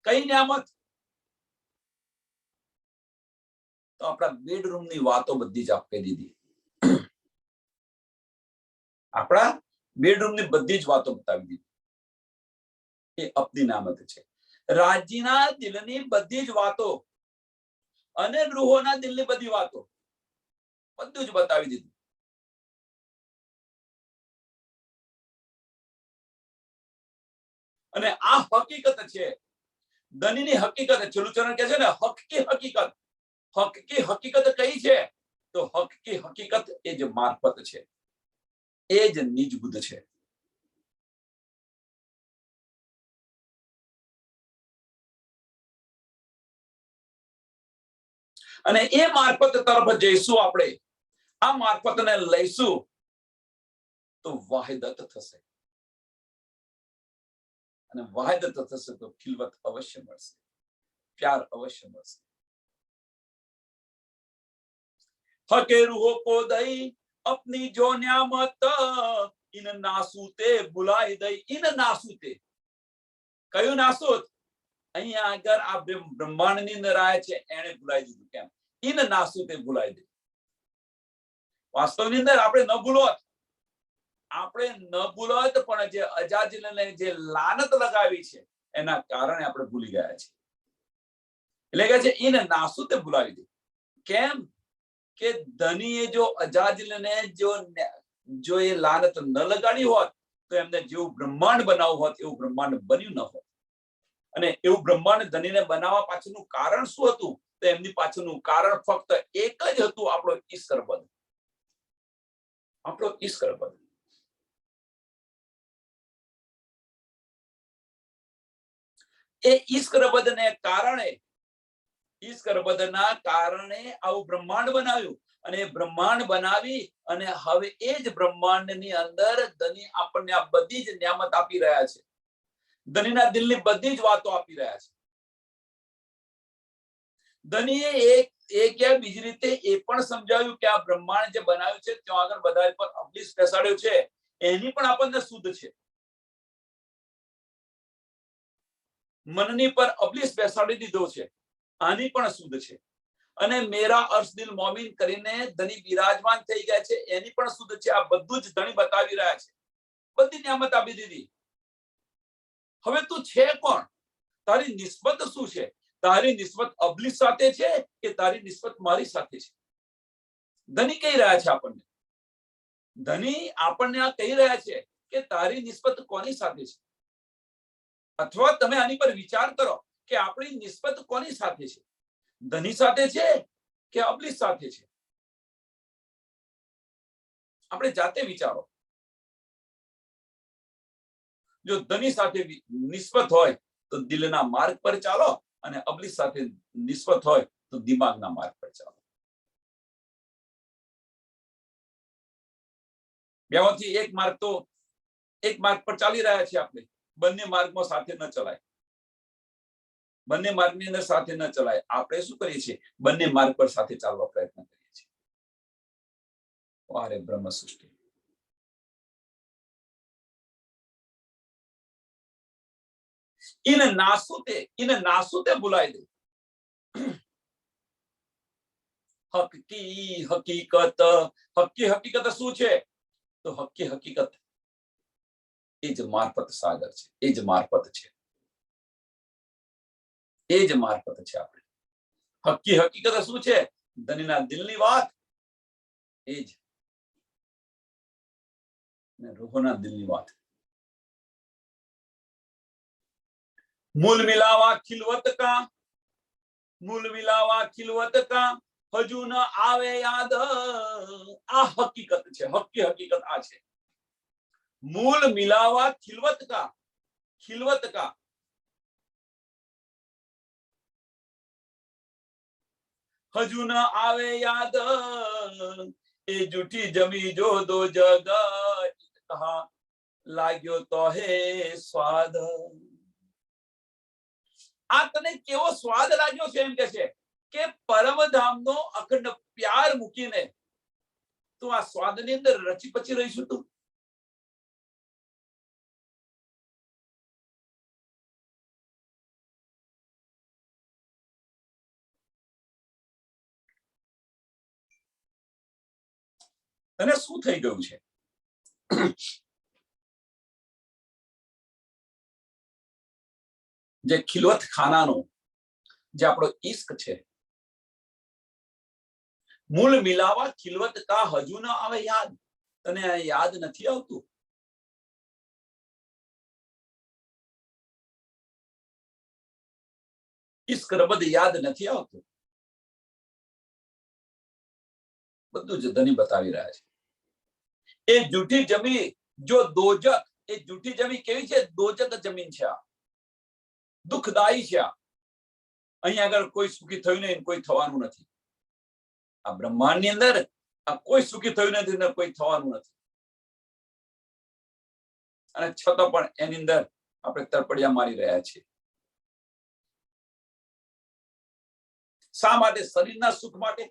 કઈ ન્યામત? તો આપણા બેડરૂમ ની વાતો બધી જ આપી દીધી. આપણા બેડરૂમ ની બધી જ વાતો બતાવી દીધી. એ અપની ન્યામત છે. રાજ્યના દિલની બધી જ વાતો અને રૂહોના દિલની બધી વાતો બધું જ બતાવી દીધું. અને આ હકીકત છે, ધનીની હકીકત. છેલ્લું ચરણ કે છે ને હક કી હકીકત. હક કી હકીકત કઈ છે? તો હક કી હકીકત એ જ મારફત છે, એ જ નિજ બુદ્ધ છે. અને એ મારફત તરફ જઈશું આપણે. આ મારફતને લઈશું તો વાહિદત થશે, અને વાહિદત થશે તો ખિલવત અવશ્ય મળશે, પ્યાર અવશ્ય મળશે. હકે રૂહો કો દઈ अपनी जो न्यामत, इन नासूते बुलाई दई. इन नासूते, કયું નાસુત? અહીંયા આગળ આ બ્રહ્માંડની અંદર આવે છે એને ભૂલાઈ દીધું. કેમ? ઇન નાસુતે ભૂલાઈ દીધું. વાસ્તવની અંદર આપણે ન ભૂલોત, આપણે ન ભૂલોત, પણ જે અજાજીલને જે લાનત લગાવી છે એના કારણે આપણે ભૂલી ગયા છે. એટલે કે છે ઇન નાસુતે ભૂલાવી દીધું. કેમ? કે ધનીએ જો અજાજીલને જો એ લાનત ન લગાડી હોત તો એમને જેવું બ્રહ્માંડ બનાવવું હોત એવું બ્રહ્માંડ બન્યું ન હોત. અને એવું બ્રહ્માંડ ધનીને બનાવવા પાછળનું કારણ શું હતું? તો એમની પાછળનું કારણ ફક્ત એક જ હતું, આપણો ઈશ્વરબંધ. આપણો ઈશ્વરબંધ. એ ઈશ્વરબંધને કારણે, ઈશ્વરબંધના કારણે આવું બ્રહ્માંડ બનાવ્યું. અને બ્રહ્માંડ બનાવી અને હવે એ જ બ્રહ્માંડની અંદર ધની આપણને આ બધી જ નિયામત આપી રહ્યા છે. ધનીના દિલની બધી જ વાતો આપી રહ્યા છે. ધનીએ એક યા બીજી રીતે એ પણ સમજાવ્યું કે આ બ્રહ્માંડ જે બનાવ્યું છે ત્યાં આગળ બધા પર અબલીસ બેસાડ્યો છે, એની પણ આપણને શુદ્ધ છે. મનની પર અબલીસ બેસાડી દીધો છે, આની પણ શુદ્ધ છે. અને મેરા અર્શ દિલ મોમિન કરીને ધની બિરાજમાન થઈ ગયા છે, એની પણ શુદ્ધ છે. આ બધું જ ધણી બતાવી રહ્યા છે. બધી નિયામત આપી દીધી. હવે તું છે કોણ? તારી નિસ્બત શું છે? તારી નિસ્બત અબલીસ સાથે છે કે તારી નિસ્બત મારી સાથે છે? ધની કહી રહ્યા છે આપણને. ધની આપણને આ કહી રહ્યા છે કે તારી નિસ્બત કોની સાથે છે? અથવા તમે આની પર વિચાર કરો કે આપણી નિસ્બત કોની સાથે છે? ધની સાથે છે કે અબલીસ સાથે છે? આપણે જાતે વિચારો. જો ધની સાથે નિસ્બત હોય તો દિલના માર્ગ પર ચાલો, અને અબલીસ સાથે નિસ્બત હોય તો દિમાગના માર્ગ પર ચાલો. બેમાંથી એક માર્ગ પર ચાલી રહ્યા છે આપણે. બંને માર્ગમાં સાથે ન ચલાય. બંને માર્ગની અંદર સાથે ન ચલાય. આપણે શું કરીએ છીએ? બંને માર્ગ પર સાથે ચાલવા પ્રયત્ન કરીએ છીએ. વારે બ્રહ્મ સૃષ્ટિ. ઇન નાસુતે ભૂલાઈ દે. હકી હકીકત. હકીકત શું છે? તો હકીકત એ જ મારફત સાગર છે. એ જ મારફત છે. એ જ મારફત છે. આપણે હકીકત શું છે? ધનીના દિલની વાત એ જ, રૂહના દિલની વાત. મૂલ મિલાવા ખિલવત કા, મૂલ મિલાવા ખિલવત કા, હજુ ન આવે યાદ. આ હકીકત છે. હકીકત આ છે. મૂલ મિલાવા ખિલવત કા, ખિલવત કા, હજુ ન આવે યાદ. એ જૂઠી જમી જો દો જગ, લાગ્યો તો હે સ્વાદ. આ તને કેવો સ્વાદ લાગ્યો છે? એમ કે પરમધામનો અખંડ પ્યાર મૂકીને તું આ સ્વાદની અંદર રચી પચી રહીશું. તું તને શું થઈ ગયું છે? જે ખિલવત ખાનાનો જે આપણો ઈશ્ક છે, મૂળ મિલાવા ખિલવત કા, હજુ ન આવે યાદ. તને યાદ નથી આવતું? ઈશ્ક રબદ યાદ નથી આવતું? બધું જ ધની બતાવી રહ્યા છે. એ જૂઠી જમી જો દોજક. એ જૂઠી જમી કેવી છે? દોજક જમીન છે. દુઃખદાયી છે. અહીંયા આગળ કોઈ સુખી થયું નહીં, કોઈ થવાનું નથી. આ બ્રહ્માંડની અંદર આ કોઈ સુખી થયું નથી ને કોઈ થવાનું નથી. અને છતાં પણ એની અંદર આપણે તરપડિયા મારી રહ્યા છીએ. શા માટે? શરીરના સુખ માટે.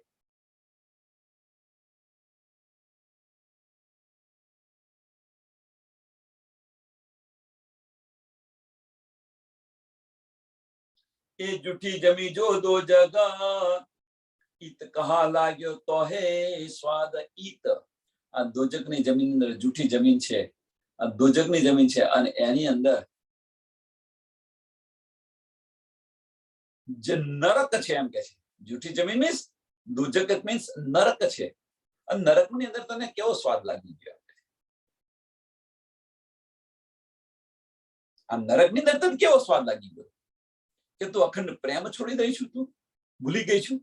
એ જૂઠી જમી જો દો જગા, ઈત કહા લાગ્યો તો હે સ્વાદ ઈત. આ દોજકની જમીન અંદર જૂઠી જમીન છે, આ દોજકની જમીન છે, અને એની અંદર જે નરક છે એમ કે છે. જૂઠી જમીન મીન્સ દોજક મીન્સ નરક છે. અને નરકની અંદર તને કેવો સ્વાદ લાગી ગયો? આ નરકની અંદર તને કેવો સ્વાદ લાગી ગયો કે તું અખંડ પ્રેમ છોડી દઈ છું, તું ભૂલી ગઈ છું?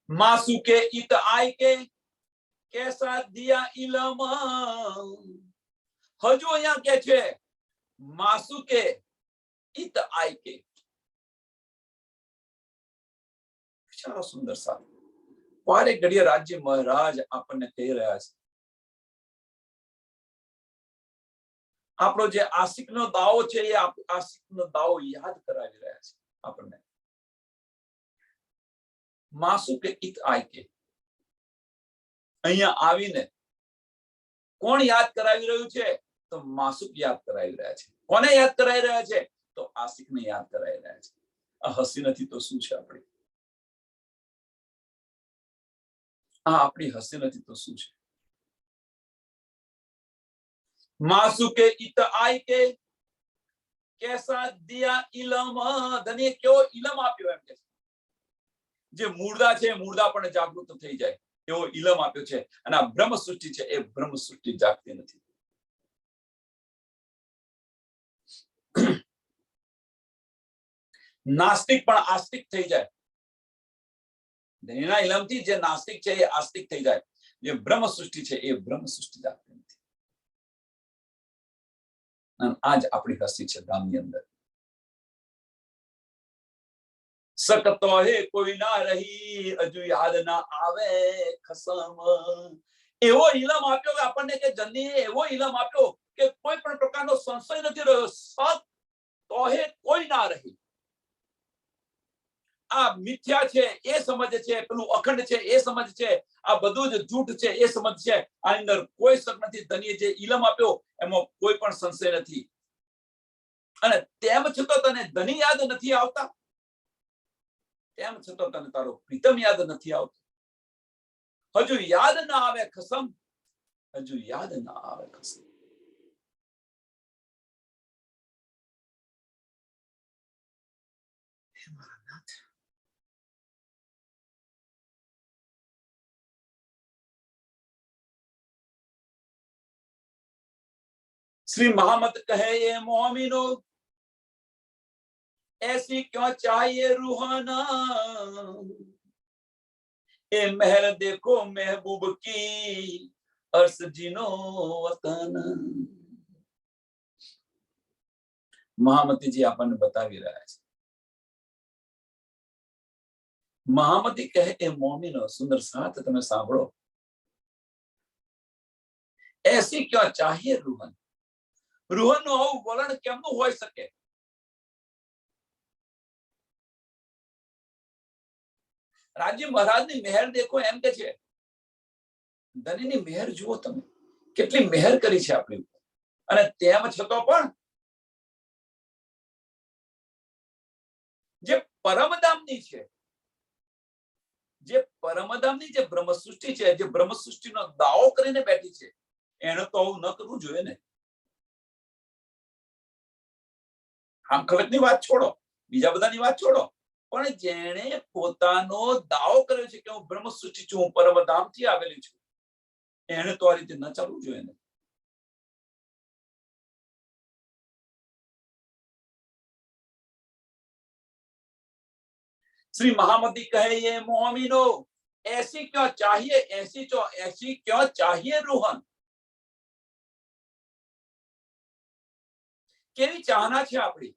માસુ કે ઈત આય કે કેસા દિયા ઇલમ. હજુ અહીંયા કે છે માસુ કે ઈત આય કે. વિચારો સુંદર સાહેબ, વારે ઘડીએ રાજ્ય મહારાજ આપણને કહી રહ્યા છે, આપણો જે આશિકનો દાવો છે એ આશિકનો દાવો યાદ કરાવી રહ્યા છે આપણને. માસુ કે ઈત આય કે. અહીંયા આવીને કોણ યાદ કરાવી રહ્યું છે? તો માસુક યાદ કરાવી રહ્યા છે. કોને યાદ કરાવી રહ્યા છે? તો આશિકને યાદ કરાવી રહ્યા છે. આ હસી નથી તો શું છે આપણી? આ આપણી હસી નથી તો શું છે? માસુ કે ઈત આય કે કેસા દિયા ઇલમ. ધને કેવો ઇલમ આપ્યો એમ કે છે. જે મૂળદા છે મૂળદા પણ જાગૃત થઈ જાય એવો ઇલમ આપ્યો છે. અને આ બ્રહ્મ સૃષ્ટિ છે એ બ્રહ્મ સૃષ્ટિ જાગતી નથી. નાસ્તિક પણ આસ્તિક થઈ જાય. એના ઇલમથી જે નાસ્તિક છે એ આસ્તિક થઈ જાય. જે બ્રહ્મ સૃષ્ટિ છે એ બ્રહ્મ સૃષ્ટિ જાગતી નથી. અને આજ આપણી હસી છે ગામની અંદર. सकतो है कोई ना रही, हजू યાદ ના આવે ખસમ. એવો ઇલમ આપ્યો કે આપણને કે જલ્દી એવો ઇલમ આપ્યો કે કોઈ પણ પ્રકારનો સંશય નથી રહ્યો. સત તો હે કોઈ ના રહી. આ મિથ્યા છે એ સમજ છે, પેલું અખંડ છે એ સમજ છે, આ બધું જ જૂઠ છે એ સમજ છે. આની અંદર કોઈ શક નથી. ધનીએ જે ઇલમ આપ્યો એમાં કોઈ પણ સંશય નથી. અને તેમ છતાં તને ધની યાદ નથી આવતા, તેમ છતાં તને તારો પ્રીતમ યાદ નથી આવતો. હજુ યાદ ના આવે કસમ, હજુ યાદ ના આવે કસમ. श्री महामत कहे ये मोमिनो, ऐसी क्यों चाहिए रूहाना, ए महर देखो महबूब की, अर्श जीनो वतन. महामतीजी આપણને બતાવી રહ્યા છે. મહામતી કહે એ મોમિનો, સુંદર સાથ તમે સાંભળો. ऐसी क्यों चाहिए रूहन. રૂહનનું આવું વલણ કેમનું હોઈ શકે? રાજ્ય મહારાજની મહેર દેખો એમ કે છે. ધનીની મહેર જુઓ તમે, કેટલી મહેર કરી છે આપણી ઉપર. અને તેમ છતાં પણ જે પરમધામની છે, જે પરમધામની જે બ્રહ્મ સૃષ્ટિ છે, જે બ્રહ્મ સૃષ્ટિનો દાવો કરીને બેઠી છે, એને તો આવું ન કરવું જોઈએ ને. આમ ખલકની વાત છોડો, બીજા બધાની વાત છોડો, પણ જેણે પોતાનો દાવો કર્યો છે કે હું બ્રહ્મ સૃષ્ટિ છું, હું પરમધામથી આવેલી છું, એને તો આ રીતે ન ચાલવું જોઈએ ને. श्री महामती कहे ये मोमिनो, ऐसी क्यों चाहिए, ऐसी क्यों चाहिए रूहन. કેવી ચાહના છે આપણી?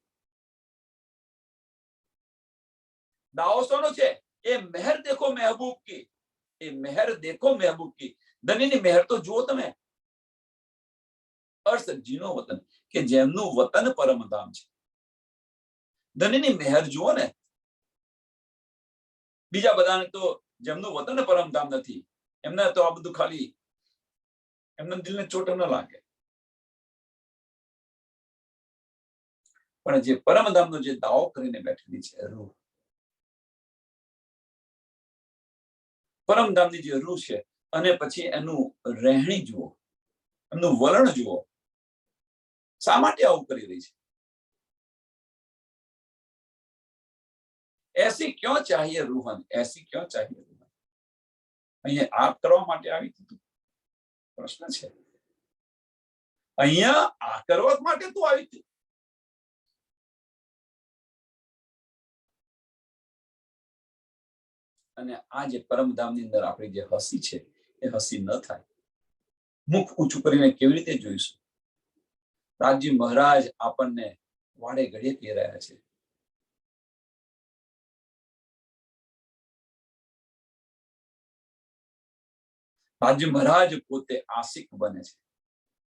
દાવો શોનો છે? એ મહેર દેખો મહેબૂબ કી, એ મહેર દેખો મહેબૂબ કી. ધનીની મહેર તો જુઓ તમે. અર્થ જીનો વતન, કે જેમનું વતન પરમધામ છે. ધનીની મહેર જુઓ ને. બીજા બધાને તો જેમનું વતન પરમધામ નથી, એમને તો આ બધું ખાલી એમના દિલને ચોટ ન લાગે. પણ જે પરમધામનો જે દાવો કરીને બેઠેલી છે રૂહ, પરમધામની જે રૂહ છે, અને પછી એનું રહેણી જુઓ, એમનું વલણ જુઓ, શા માટે આવું કરી રહી છે? ऐसी क्यों चाहिए रूहन, ऐसी क्यों चाहिए रूहन? અહીંયા આ કરવા માટે આવી હતી? પ્રશ્ન છે. અહીંયા આ કરવા માટે તું આવી હતી? અને આ જે પરમધામની અંદર આપણી જે હસી છે એ હસી ન થાય. મુખ ઊંચું કરીને કેવી રીતે જોઈશું? રાજજી મહારાજ આપણને વાડે ઘડીએ કહી રહ્યા છે. રાજજી મહારાજ પોતે આશિક બને છે.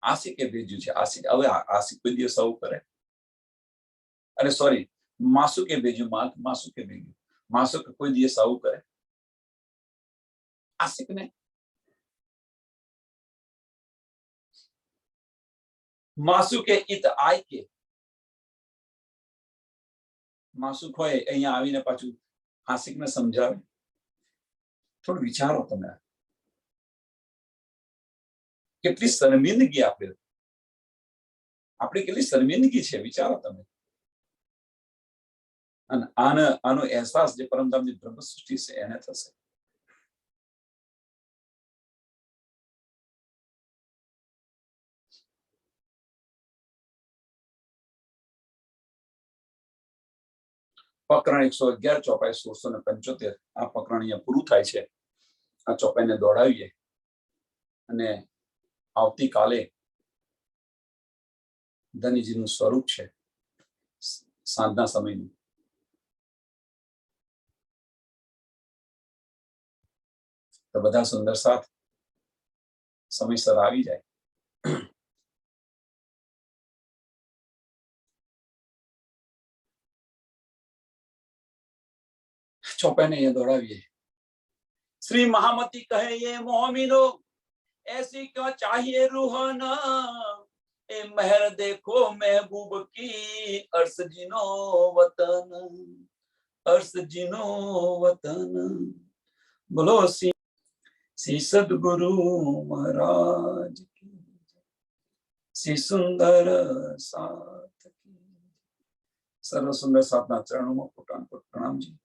આશિકે ભેજ્યું છે. આશિક હવે આશિક કોઈ દિવસ આવું કરે? અરે સોરી, માસુકે ભેજ્યું, માસુકે ભેજ્યું. માસુક કોઈ દિવસ આવું કરે? આશિકને માસુકે ઈત આય કે માસુક હોય અહીંયા આવીને પાછું આશિકને સમજાવે. થોડું વિચારો તમે, કેટલી શર્મિંદગી આપણી કેટલી શર્મિંદગી છે, વિચારો તમે. અને આનો અહેસાસ જે પરમધામની બ્રહ્મ સૃષ્ટિ છે એને થશે. પ્રકરણ 111 ચોપાઈ 1675 આ પ્રકરણ અહીંયા પૂરું થાય છે. આ ચોપાઈને દોડાવીએ અને આવતીકાલે ધનીજીનું સ્વરૂપ છે સાંજના સમયનું. તો બધા સુંદર સાથ સમયસર આવી જાય. ચોપાઈને અહીંયા દોડાવીએ. श्री महामती कहे ये मोमिनो ऐसी क्यों चाहिए रूहाना, ए महर देखो महबूब की अर्श जिनो वतन, अर्श जिनो वतन. बोलो श्री सदगुरु महाराज की, श्री सुंदर साथ की. सर्व सुंदर साथना चरणों में कोटान कोट प्रणाम जी.